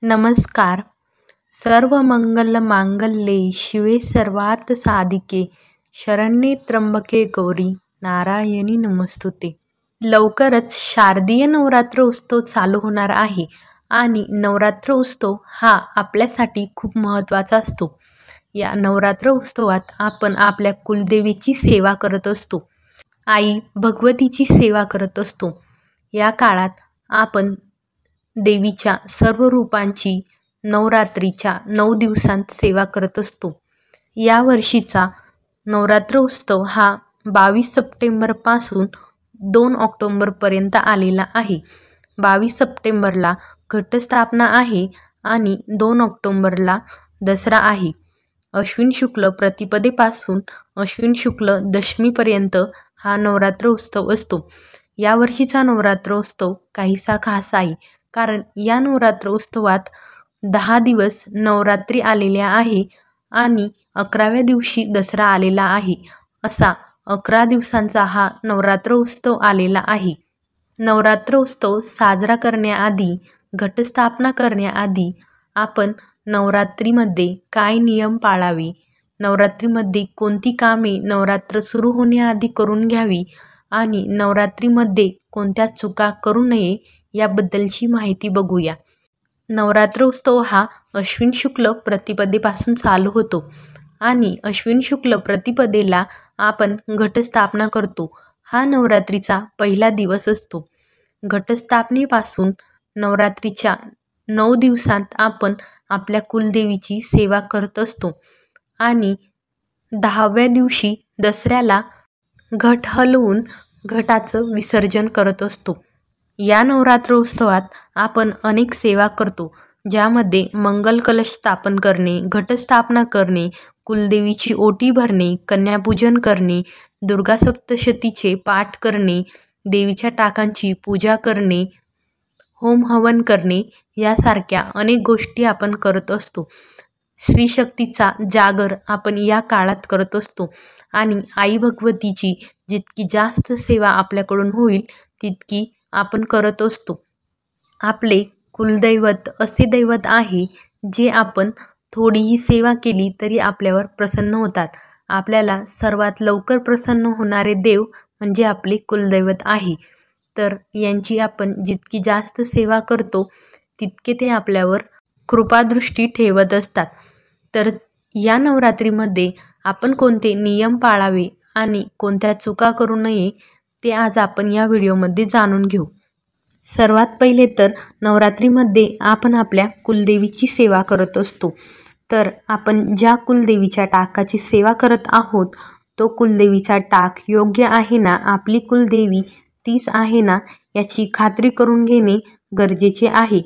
नमस्कार. सर्व मंगल मांगल्ये शिवे सर्वार्थ साधिके शरण्ये त्र्यंबके गौरी नारायणी नमस्तुते. लवकरच शारदीय नवरात्र उत्सव चालू होणार आहे आणि नवरात्र उत्सव हा आपल्यासाठी खूप महत्त्वाचा असतो. या नवरात्र उत्सवात आपण आपल्या कुलदेवीची सेवा करत असतो. आई भगवतीची सेवा करत असतो. या काळात आपण देवीच्या सर्व रूपांची नवरात्रीच्या 9 दिवसांत सेवा करत असतो. या वर्षीचा नवरात्र उत्सव हा 22 सप्टेंबरपासून 2 ऑक्टोबरपर्यंत आलेला आहे. 22 सप्टेंबरला घटस्थापना आहे आणि 2 ऑक्टोबरला दसरा आहे. अश्विन शुक्ल प्रतिपदेपासून अश्विन शुक्ल दशमीपर्यंत हा नवरात्र उत्सव असतो. या वर्षीचा नवरात्र उत्सव काहीसा खास आहे, कारण या नवरात्र उत्सवात 10 दिवस नवरात्री आलेल्या आहे आणि 11व्या दिवशी दसरा आलेला आहे. असा 11 दिवसांचा हा नवरात्र उत्सव आलेला आहे. नवरात्र उत्सव साजरा करण्याआधी, घटस्थापना करण्याआधी आपण नवरात्रीमध्ये काय नियम पाळावे, नवरात्रीमध्ये कोणती कामे नवरात्र सुरू होण्याआधी करून घ्यावी आणि नवरात्रीमध्ये कोणत्या चुका करू नये याबद्दलची माहिती बघूया. नवरात्र उत्सव हा अश्विन शुक्ल प्रतिपदेपासून चालू होतो आणि अश्विन शुक्ल प्रतिपदेला आपण घटस्थापना करतो. हा नवरात्रीचा पहिला दिवस असतो. घटस्थापनेपासून नवरात्रीच्या 9 दिवसांत आपण आपल्या कुलदेवीची सेवा करत असतो आणि 10व्या दिवशी दसऱ्याला घट हलवून घटाचं विसर्जन करत असतो. या नवरात्र उत्सवात आपण अनेक सेवा करतो, ज्यामध्ये मंगल कलश स्थापन करणे, घटस्थापना करणे, कुलदेवीची ओटी भरणे, कन्यापूजन करणे, दुर्गा सप्तशतीचे पाठ करणे, देवीच्या टाकांची पूजा करणे, होम हवन करणे यासारख्या अनेक गोष्टी आपण करत असतो. श्रीशक्तीचा जागर आपण या काळात करत असतो आणि आई भगवतीची जितकी जास्त सेवा आपल्याकडून होईल तितकी आपण करत असतो. आपले कुलदैवत असे दैवत आहे जे आपण थोडीही सेवा केली तरी आपल्यावर प्रसन्न होतात. आपल्याला सर्वात लवकर प्रसन्न होणारे देव म्हणजे आपले कुलदैवत आहे. तर यांची आपण जितकी जास्त सेवा करतो तितके ते आपल्यावर कृपादृष्टी ठेवत असतात. तर या नवरात्रीमध्ये आपण कोणते नियम पाळावे आणि कोणत्या चुका करू नये ते आज आपण या व्हिडिओमध्ये जाणून घेऊ. सर्वात पहिले तर नवरात्रीमध्ये आपण आपल्या कुलदेवीची सेवा करत असतो. तर आपण ज्या कुलदेवीच्या टाकाची सेवा करत आहोत तो कुलदेवीचा टाक योग्य आहे ना, आपली कुलदेवी तीच आहे ना याची खात्री करून घेणे गरजेचे आहे.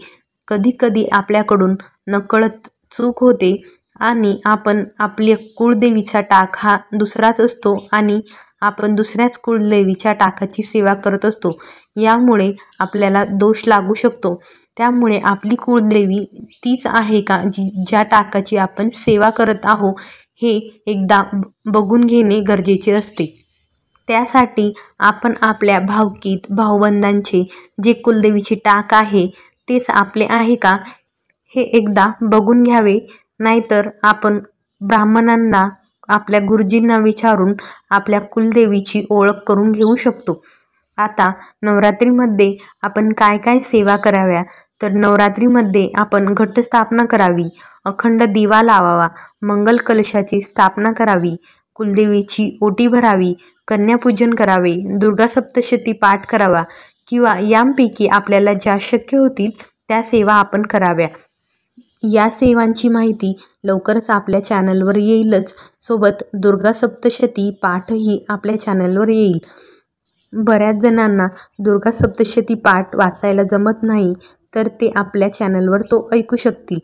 कधीकधी आपल्याकडून नकळत चूक होते आणि आपण आपल्या कुलदेवीचा टाक हा दुसराच असतो आणि आपण दुसऱ्याच कुलदेवीच्या टाकाची सेवा करत असतो. यामुळे आपल्याला दोष लागू शकतो. त्यामुळे आपली कुलदेवी तीच आहे का ज्या टाकाची आपण सेवा करत आहोत हे एकदा बघून घेणे गरजेचे असते. त्यासाठी आपण आपल्या भावकीत भावबंधांचे जे कुलदेवीचे टाक आहे तेच आपले आहे का हे एकदा बघून घ्यावे. नाहीतर आपण ब्राह्मणांना, आपल्या गुरुजींना विचारून आपल्या कुलदेवीची ओळख करून घेऊ शकतो. आता नवरात्रीमध्ये आपण काय काय सेवा कराव्या, तर नवरात्रीमध्ये आपण घटस्थापना करावी, अखंड दिवा लावावा, मंगल कलशाची स्थापना करावी, कुलदेवीची ओटी भरावी, कन्यापूजन करावे, दुर्गा सप्तशती पाठ करावा किंवा यांपैकी आपल्याला ज्या शक्य होतील त्या सेवा आपण कराव्या. या सेवांची माहिती लवकरच आपल्या चॅनलवर येईलच. सोबत दुर्गा सप्तशती पाठही आपल्या चॅनलवर येईल. बऱ्याच जणांना दुर्गा सप्तशती पाठ वाचायला जमत नाही, तर ते आपल्या चॅनलवर तो ऐकू शकतील.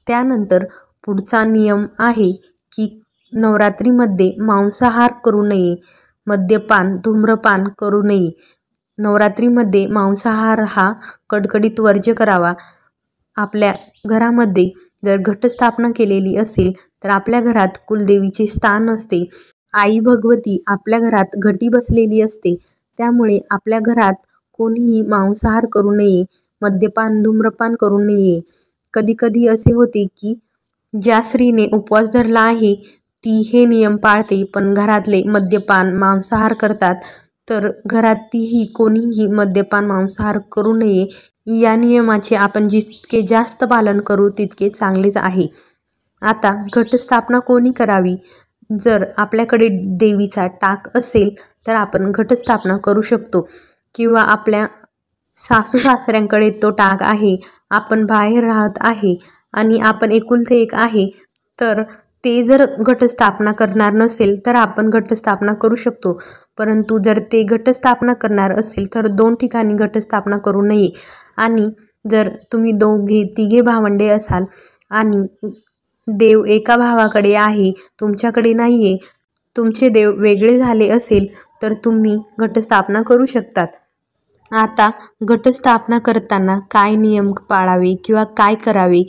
त्यानंतर पुढचा नियम आहे की नवरात्रीमध्ये मांसाहार करू नये, मद्यपान, धूम्रपान करू नये. नवरात्रीमध्ये मांसाहार हा कडकडीत वर्ज्य करावा. आपल्या घरामध्ये जर घटस्थापना केलेली असेल तर आपल्या घरात कुलदेवीचे स्थान असते. आई भगवती आपल्या घरात घटी बसलेली असते. त्यामुळे आपल्या घरात कोणीही मांसाहार करू नये, मद्यपान, धूम्रपान करू नये. कधीकधी असे होते की ज्या स्त्रीने उपवास धरला आहे ती हे नियम पाळते, पण घरातले मद्यपान मांसाहार करतात, तर घरातही कोणीही मद्यपान मांसाहार करू नये. या नियमाचे आपण जितके जास्त पालन करू तितके चांगलेच आहे. आता घटस्थापना कोणी करावी? जर आपल्याकडे देवीचा टाक असेल तर आपण घटस्थापना करू शकतो, किंवा आपल्या सासू सासऱ्यांकडे तो टाक आहे, आपण बाहेर राहत आहे आणि आपण एकुलते एक आहे, तर ते जर घटस्थापना करणार नसेल तर आपण घटस्थापना करू शकतो. परंतु जर ते घटस्थापना करणार असेल तर 2 ठिकाणी घटस्थापना करू नये. आणि जर तुम्ही दोघे तिघे भावंडे असाल आणि देव एका भावाकडे आहे, तुमच्याकडे नाही आहे, तुमचे देव वेगळे झाले असेल तर तुम्ही घटस्थापना करू शकतात. आता घटस्थापना करताना काय नियम पाळावे किंवा काय करावे?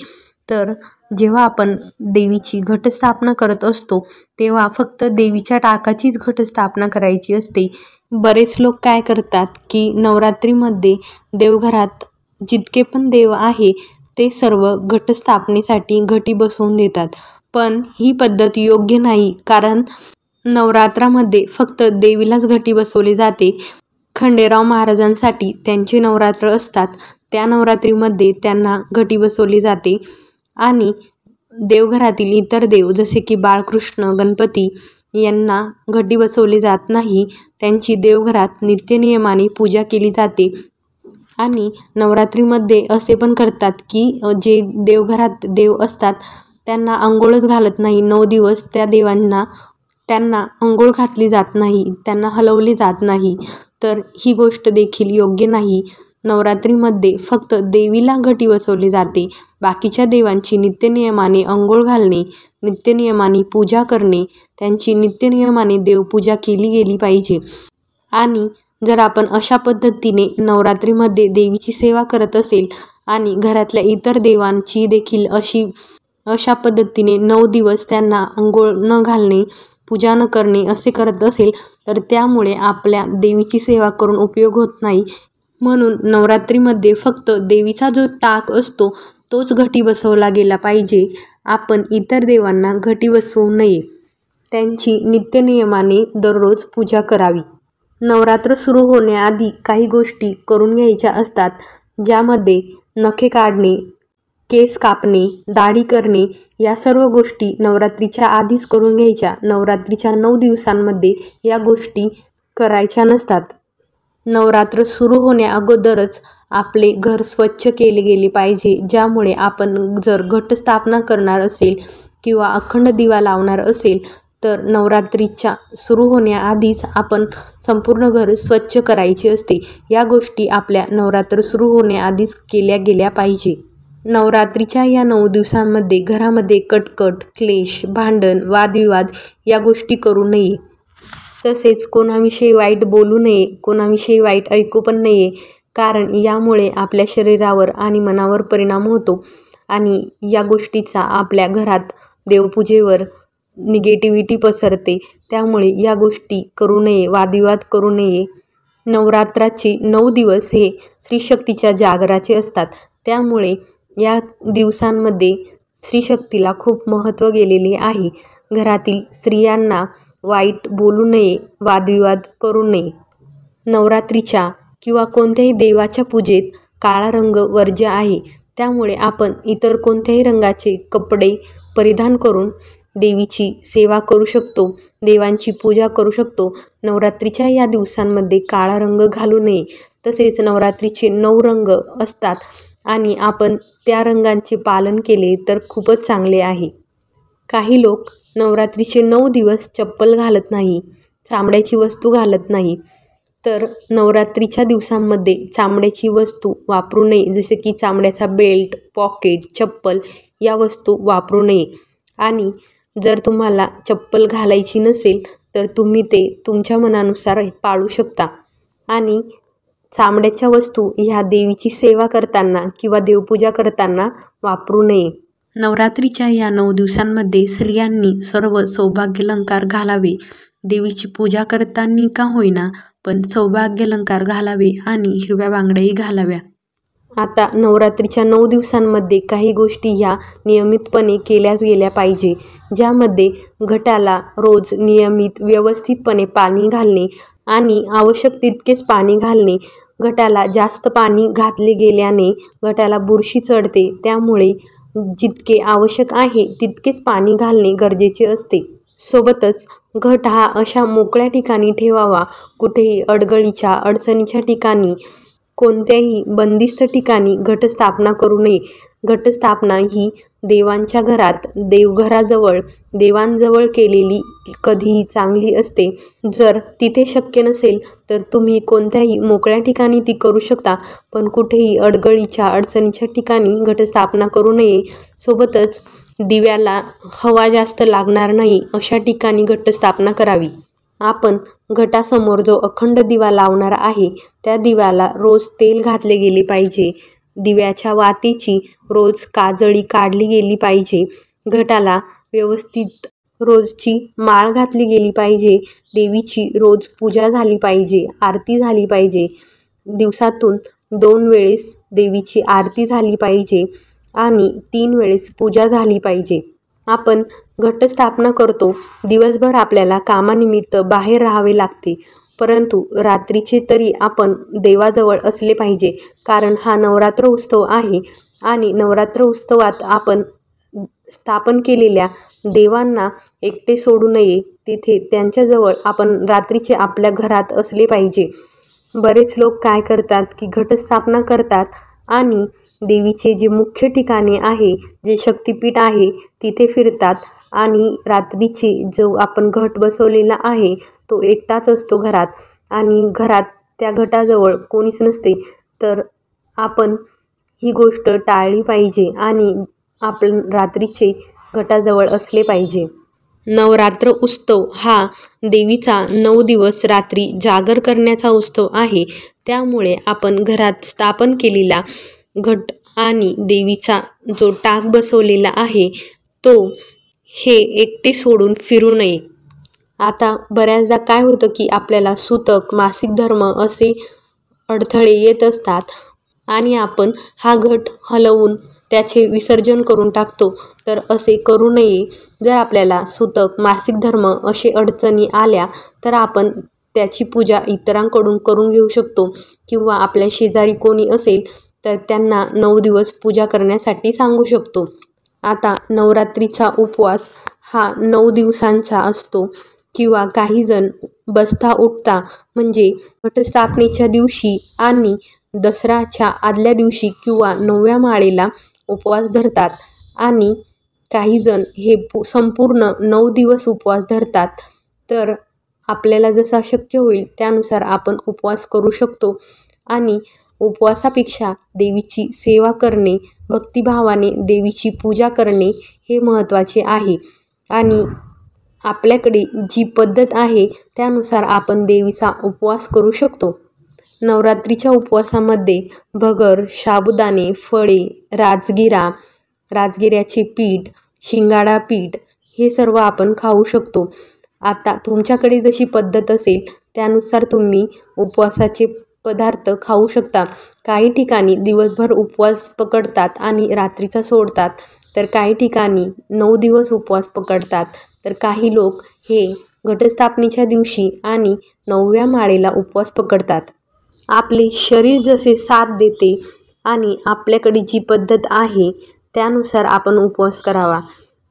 तर जेव्हा आपण देवीची घटस्थापना करत असतो तेव्हा फक्त देवीच्या टाकाचीच घटस्थापना करायची असते. बरेच लोक काय करतात की नवरात्रीमध्ये देवघरात जितके पण देव आहे ते सर्व घटस्थापनेसाठी घटी बसवून देतात, पण ही पद्धत योग्य नाही. कारण नवरात्रामध्ये फक्त देवीलाच घटी बसवली जाते. खंडेराव महाराजांसाठी त्यांचे नवरात्र असतात, त्या नवरात्रीमध्ये त्यांना घटी बसवली जाते. आणि देवघरातील इतर देव जसे की बाळकृष्ण, गणपती यांना घटी बसवली जात नाही. त्यांची देवघरात नित्यनियमाने पूजा केली जाते. आणि नवरात्रीमध्ये असे पण करतात की जे देवघरात देव असतात त्यांना अंघोळच घालत नाही. 9 दिवस त्या देवांना त्यांना अंघोळ घातली जात नाही, त्यांना हलवली जात नाही. तर ही गोष्ट देखील योग्य नाही. नवरात्रीमध्ये फक्त देवीला घटी बसवली जाते. बाकीच्या देवांची नित्यनियमाने अंघोळ घालणे, नित्यनियमाने पूजा करणे, त्यांची नित्यनियमाने देवपूजा केली गेली पाहिजे. आणि जर आपण अशा पद्धतीने नवरात्रीमध्ये देवीची सेवा करत असेल आणि घरातल्या इतर देवांची देखील अशा पद्धतीने 9 दिवस त्यांना अंघोळ न घालणे, पूजा न करणे असे करत असेल तर त्यामुळे आपल्या देवीची सेवा करून उपयोग होत नाही. म्हणून नवरात्रीमध्ये फक्त देवीचा जो टाक असतो तोच घटी बसवला गेला पाहिजे. आपण इतर देवांना घटी बसवू नये. त्यांची नित्यनियमाने दररोज पूजा करावी. नवरात्र सुरू होण्याआधी काही गोष्टी करून घ्यायच्या असतात, ज्यामध्ये नखे काढणे, केस कापणे, दाढी करणे या सर्व गोष्टी नवरात्रीच्या आधीच करून घ्यायच्या. नवरात्रीच्या 9 दिवसांमध्ये या गोष्टी करायच्या नसतात. नवरात्र सुरू होण्याअगोदरच आपले घर स्वच्छ केले गेले पाहिजे, ज्यामुळे आपण जर घटस्थापना करणार असेल किंवा अखंड दिवा लावणार असेल तर नवरात्रीच्या सुरू होण्याआधीच आपण संपूर्ण घर स्वच्छ करायचे असते. या गोष्टी आपल्या नवरात्र सुरू होण्याआधीच केल्या गेल्या पाहिजे. नवरात्रीच्या या 9 दिवसांमध्ये घरामध्ये कटकट, क्लेश, भांडण, वादविवाद या गोष्टी करू नये. तसेच कोणाविषयी वाईट बोलू नये, कोणाविषयी वाईट ऐकू पण नये. कारण यामुळे आपल्या शरीरावर आणि मनावर परिणाम होतो आणि या गोष्टीचा आपल्या घरात देवपूजेवर निगेटिव्हिटी पसरते. त्यामुळे या गोष्टी करू नये, वादविवाद करू नये. नवरात्राचे 9 दिवस हे स्त्रीशक्तीच्या जागराचे असतात. त्यामुळे या दिवसांमध्ये स्त्रीशक्तीला खूप महत्त्व गेलेले आहे. घरातील स्त्रियांना वाईट बोलू नये, वादविवाद करू नये. नवरात्रीच्या किंवा कोणत्याही देवाच्या पूजेत काळा रंग वर्ज्य आहे. त्यामुळे आपण इतर कोणत्याही रंगाचे कपडे परिधान करून देवीची सेवा करू शकतो, देवांची पूजा करू शकतो. नवरात्रीच्या या दिवसांमध्ये काळा रंग घालू नये. तसेच नवरात्रीचे 9 रंग असतात आणि आपण त्या रंगांचे पालन केले तर खूपच चांगले आहे. काही लोक नवरात्रीचे 9 दिवस चप्पल घालत नाही, चामड्याची वस्तू घालत नाही. तर नवरात्रीच्या दिवसांमध्ये चामड्याची वस्तू वापरू नये, जसे की चामड्याचा बेल्ट, पॉकेट, चप्पल या वस्तू वापरू नये. आणि जर तुम्हाला चप्पल घालायची नसेल तर तुम्ही ते तुमच्या मनानुसार पाळू शकता. आणि चामड्याच्या वस्तू ह्या देवीची सेवा करताना किंवा देवपूजा करताना वापरू नये. नवरात्रीच्या या 9 दिवसांमध्ये स्त्रियांनी सर्व सौभाग्यालंकार घालावे. देवीची पूजा करताना का होईना पण सौभाग्यालंकार घालावे आणि हिरव्या बांगड्याही घालाव्या. आता नवरात्रीच्या 9 दिवसांमध्ये काही गोष्टी ह्या नियमितपणे केल्याच गेल्या पाहिजे, ज्यामध्ये घटाला रोज नियमित व्यवस्थितपणे पाणी घालणे आणि आवश्यक तितकेच पाणी घालणे. घटाला जास्त पाणी घातले गेल्याने घटाला बुरशी चढते, त्यामुळे जितके आवश्यक आहे तितकेच पाणी घालणे गरजेचे असते. सोबतच घट हा अशा मोकळ्या ठिकाणी ठेवावा, कुठेही अडगळीच्या अडचणीच्या ठिकाणी, कोणत्याही बंदिस्त ठिकाणी घटस्थापना करू नये. घटस्थापना ही देवांच्या घरात, देवघराजवळ, देवांजवळ केलेली कधीही चांगली असते. जर तिथे शक्य नसेल तर तुम्ही कोणत्याही मोकळ्या ठिकाणी ती करू शकता, पण कुठेही अडगळीच्या अडचणीच्या ठिकाणी घटस्थापना करू नये. सोबतच दिव्याला हवा जास्त लागणार नाही अशा ठिकाणी घटस्थापना करावी. आपण घटासमोर जो अखंड दिवा लावणार आहे त्या दिव्याला रोज तेल घातले गेले पाहिजे. दिव्याच्या वातीची रोज काजळी काढली गेली पाहिजे. घटाला व्यवस्थित रोजची माळ घातली गेली पाहिजे. देवीची रोज पूजा झाली पाहिजे, आरती झाली पाहिजे. दिवसातून 2 वेळेस देवीची आरती झाली पाहिजे आणि 3 वेळेस पूजा झाली पाहिजे. आपण घटस्थापना करतो, दिवसभर आपल्याला कामानिमित्त बाहेर राहावे लागते, परंतु रात्रीचे तरी आपण देवाजवळ असले पाहिजे, कारण हा नवरात्र उत्सव आहे आणि नवरात्र उत्सवात आपण स्थापन केलेल्या देवांना एकटे सोडू नये. तिथे त्यांच्याजवळ आपण रात्रीचे आपल्या घरात असले पाहिजे. बरेच लोक काय करतात की घटस्थापना करतात आणि देवीचे जे मुख्य ठिकाणे आहे, जे शक्तिपीठ आहे तिथे फिरतात आणि रात्रीचे जो आपण घट बसवलेला आहे तो एकटाच असतो घरात आणि घरात त्या घटाजवळ कोणीच नसते. तर आपण ही गोष्ट टाळली पाहिजे आणि आपण रात्रीचे घटाजवळ असले पाहिजे. नवरात्र उत्सव हा देवीचा 9 दिवस रात्री जागर करण्याचा उत्सव आहे. त्यामुळे आपण घरात स्थापन केलेला घट आणि देवीचा जो टाक बसवलेला आहे तो हे एकटे सोडून फिरू नये. आता बऱ्याचदा काय होतं की आपल्याला सुतक, मासिक धर्म असे अडथळे येत असतात आणि आपण हा घट हलवून त्याचे विसर्जन करून टाकतो. तर असे करू नये. जर आपल्याला सुतक, मासिक धर्म असे अडचणी आल्या तर आपण त्याची पूजा इतरांकडून करून घेऊ शकतो किंवा आपल्या शेजारी कोणी असेल तर त्यांना 9 दिवस पूजा करण्यासाठी सांगू शकतो. आता नवरात्रीचा उपवास हा 9 दिवसांचा असतो किंवा काही जण बसता उठता म्हणजे घटस्थापनेच्या दिवशी आणि दसऱ्याच्या आदल्या दिवशी किंवा 9व्या माळेला उपवास धरतात आणि काही जण हे संपूर्ण 9 दिवस उपवास धरतात. तर आपल्याला जसा शक्य होईल त्यानुसार आपण उपवास करू शकतो आणि उपवासापेक्षा देवीची सेवा करणे, भक्तिभावाने देवीची पूजा करणे हे महत्त्वाचे आहे आणि आपल्याकडे जी पद्धत आहे त्यानुसार आपण देवीचा उपवास करू शकतो. नवरात्रीच्या उपवासामध्ये भगर, साबुदाणे, फळे, राजगिऱ्याचे पीठ, शिंगाडा पीठ हे सर्व आपण खाऊ शकतो. आता तुमच्याकडे जशी पद्धत असेल त्यानुसार तुम्ही उपवासाचे पदार्थ खाऊ शकता. काही ठिकाणी दिवसभर उपवास पकडतात आणि रात्रीचा सोडतात, तर काही ठिकाणी 9 दिवस उपवास पकडतात. तर काही लोक हे घटस्थापनेच्या दिवशी आणि 9व्या माळेला उपवास पकडतात. आपले शरीर जसे साथ देते आणि आपल्याकडे जी पद्धत आहे त्यानुसार आपण उपवास करावा.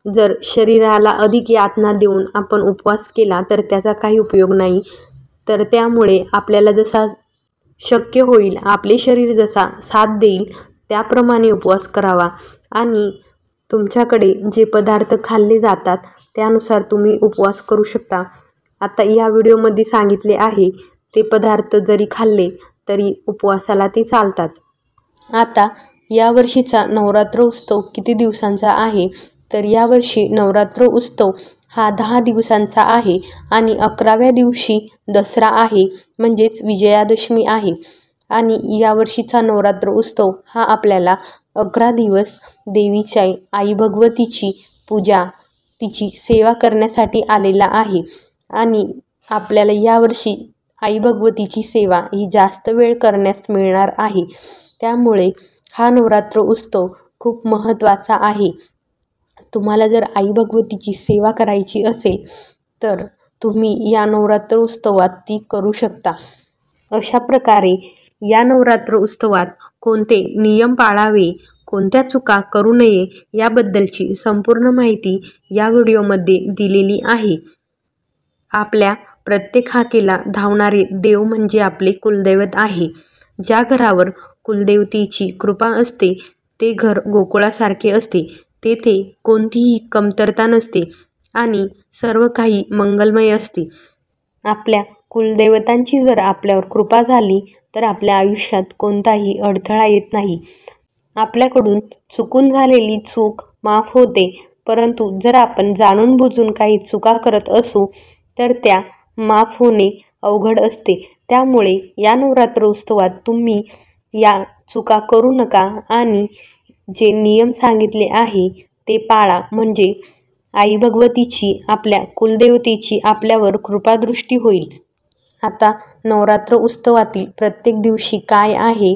जर शरीराला अधिक यातना देऊन आपण उपवास केला तर त्याचा काही उपयोग नाही. तर त्यामुळे आपल्याला जसा शक्य होईल, आपले शरीर जसा साथ देईल त्याप्रमाणे उपवास करावा आणि तुमच्याकडे जे पदार्थ खाल्ले जातात त्यानुसार तुम्ही उपवास करू शकता. आता या व्हिडिओमध्ये सांगितले आहे ते पदार्थ जरी खाल्ले तरी उपवासाला ते चालतात. आता यावर्षीचा नवरात्र उत्सव किती दिवसांचा आहे तर यावर्षी नवरात्र उत्सव हा 10 दिवसांचा आहे आणि 11व्या दिवशी दसरा आहे, म्हणजेच विजयादशमी आहे. आणि यावर्षीचा नवरात्र उत्सव हा आपल्याला 11 दिवस देवीच्या आई भगवतीची पूजा, तिची सेवा करण्यासाठी आलेला आहे आणि आपल्याला यावर्षी आई भगवतीची सेवा ही जास्त वेळ करण्यास मिळणार आहे. त्यामुळे हा नवरात्र उत्सव खूप महत्त्वाचा आहे. तुम्हाला जर आई भगवतीची सेवा करायची असेल तर तुम्ही या नवरात्र उत्सवात ती करू शकता. अशा प्रकारे या नवरात्र उत्सवात कोणते नियम पाळावे, कोणत्या चुका करू नये याबद्दलची संपूर्ण माहिती या व्हिडिओमध्ये दिलेली आहे. आपल्या प्रत्येक हाकेला धावणारे देव म्हणजे आपले कुलदैवत आहे. ज्या घरावर कुलदेवतेची कृपा असते ते घर गोकुळासारखे असते. तेथे कोणतीही कमतरता नसते आणि सर्व काही मंगलमय असते. आपल्या कुलदेवतांची जर आपल्यावर कृपा झाली तर आपल्या आयुष्यात कोणताही अडथळा येत नाही. आपल्याकडून चुकून झालेली चूक माफ होते, परंतु जर आपण जाणून बुजून काही चुका करत असू तर त्या माफ होणे अवघड असते. त्यामुळे या नवरात्र उत्सवात तुम्ही या चुका करू नका आणि जे नियम सांगितले आहे ते पाळा, म्हणजे आई भगवतीची, आपल्या कुलदेवतेची आपल्यावर कृपादृष्टी होईल. आता नवरात्र उत्सवातील प्रत्येक दिवशी काय आहे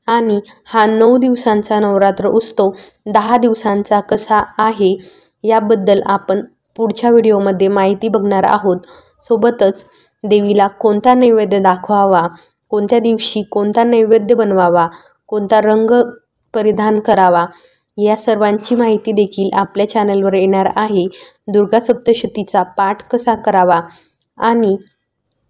आणि हा 9 दिवसांचा नवरात्र उत्सव 10 दिवसांचा कसा आहे याबद्दल आपण पुढच्या व्हिडिओमध्ये माहिती बघणार आहोत. सोबतच देवीला कोणता नैवेद्य दाखवावा, कोणत्या दिवशी कोणता नैवेद्य बनवावा, कोणता रंग परिधान करावा या सर्वांची माहिती देखील आपल्या चॅनलवर येणार आहे. दुर्गा सप्तशतीचा पाठ कसा करावा आणि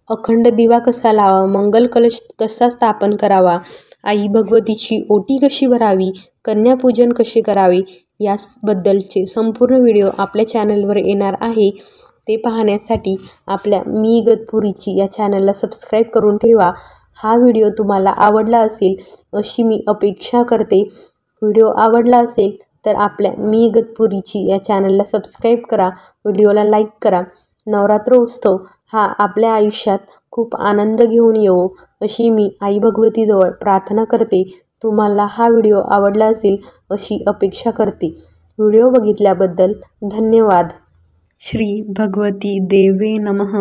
अखंड दिवा कसा लावावा, मंगल कलश कसा स्थापन करावा, आई भगवतीची ओटी कशी भरावी, कन्यापूजन कसे करावे याबद्दलचे संपूर्ण व्हिडिओ आपल्या चॅनलवर येणार आहे. ते पाहण्यासाठी आपल्या मी इगतपुरीची या चॅनलला सबस्क्राईब करून ठेवा. हा व्हिडिओ तुम्हाला आवडला असेल अशी मी अपेक्षा करते. व्हिडिओ आवडला असेल तर आपल्या मी इगतपुरीची या चॅनलला सबस्क्राईब करा, व्हिडिओला लाईक करा. नवरात्र उत्सव हा आपल्या आयुष्यात खूप आनंद घेऊन येवो अशी मी आई भगवतीजवळ प्रार्थना करते. तुम्हाला हा व्हिडिओ आवडला असेल अशी अपेक्षा करते. व्हिडिओ बघितल्याबद्दल धन्यवाद. श्री भगवती देवे नमः.